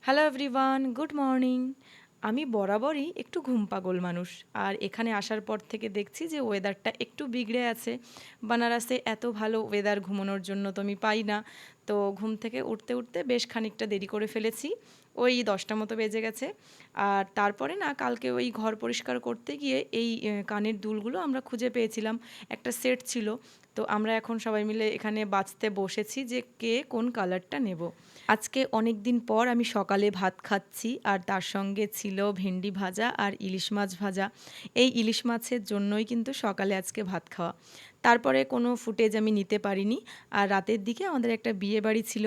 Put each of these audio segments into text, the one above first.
Hello everyone, good morning. আমি বরাবরই একটু ঘুম পাগল মানুষ। আর এখানে আসার পর থেকে দেখছি যে ওয়েদারটা একটু বিগড়ে আছে। বানারসে এত ভালো ওয়েদার ঘুমানোর জন্য তো আমি পাই না। তো ঘুম থেকে উঠতে উঠতে বেশ খানিকটা দেরি করে ফেলেছি। ওই 10টা মতো বেজে গেছে। আর তারপরে না কালকে ওই ঘর পরিষ্কার করতে গিয়ে এই কানের দুলগুলো আমরা খুঁজে পেয়েছিলাম। একটা সেট ছিল। তো আমরা এখন সবাই মিলে এখানে বাছতে বসেছি যে কে কোন কালারটা নেব। আজকে অনেক দিন পর আমি সকালে ভাত খাচ্ছি আর তার সঙ্গে ছিল ভেন্ডি ভাজা আর ইলিশ মাছ ভাজা। এই ইলিশ মাছের জন্যই কিন্তু সকালে আজকে ভাত খাওয়া। তারপরে কোনো ফুটেজ আমি নিতে পারিনি। আর রাতের দিকে আমাদের একটা বিয়ে বাড়ি ছিল।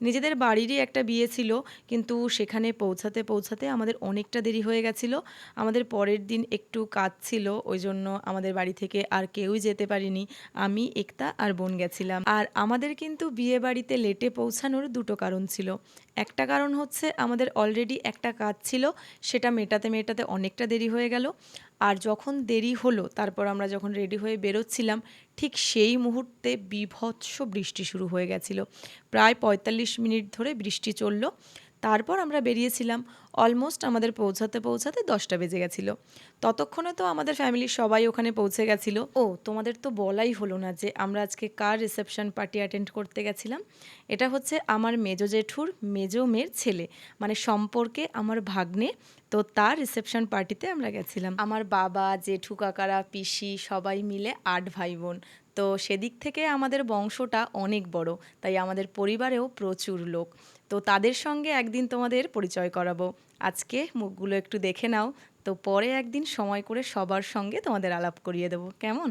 নিজেদের বাড়িরই একটা বিয়ে ছিল, কিন্তু সেখানে পৌঁছাতে পৌঁছাতে আমাদের অনেকটা দেরি হয়ে গেছিলো। আমাদের পরের দিন একটু কাজ ছিল, ওই জন্য আমাদের বাড়ি থেকে আর কেউই যেতে পারিনি। আমি, একতা আর বোন গেছিলাম। আর আমাদের কিন্তু বিয়ে বাড়িতে লেটে পৌঁছানোর দুটো কারণ ছিল। একটা কারণ হচ্ছে আমাদের অলরেডি একটা কাজ ছিল, সেটা মেটাতে মেটাতে অনেকটা দেরি হয়ে গেল। আর যখন দেরি হলো তারপর আমরা যখন রেডি হয়ে বেরোচ্ছিলাম, ঠিক সেই মুহূর্তে বীভৎস বৃষ্টি শুরু হয়ে গেছিল। প্রায় ৪৫ মিনিট ধরে বৃষ্টি চলল। তারপর আমরা বেরিয়েছিলাম। অলমোস্ট আমাদের পৌঁছাতে পৌঁছাতে 10টা বেজে গেছিলো। ততক্ষণে তো আমাদের ফ্যামিলির সবাই ওখানে পৌঁছে গেছিলো। ও, তোমাদের তো বলাই হলো না যে আমরা আজকে কার রিসেপশন পার্টি অ্যাটেন্ড করতে গেছিলাম। এটা হচ্ছে আমার মেজো জেঠুর মেজো মেয়ের ছেলে, মানে সম্পর্কে আমার ভাগ্নে। তো তার রিসেপশন পার্টিতে আমরা গেছিলাম। আমার বাবা, জেঠু কাকারা, পিসি সবাই মিলে 8 ভাই বোন। তো সেদিক থেকে আমাদের বংশটা অনেক বড়, তাই আমাদের পরিবারেও প্রচুর লোক। তো তাদের সঙ্গে একদিন তোমাদের পরিচয় করাবো। আজকে মুখগুলো একটু দেখে নাও, তো পরে একদিন সময় করে সবার সঙ্গে তোমাদের আলাপ করিয়ে দেবো, কেমন?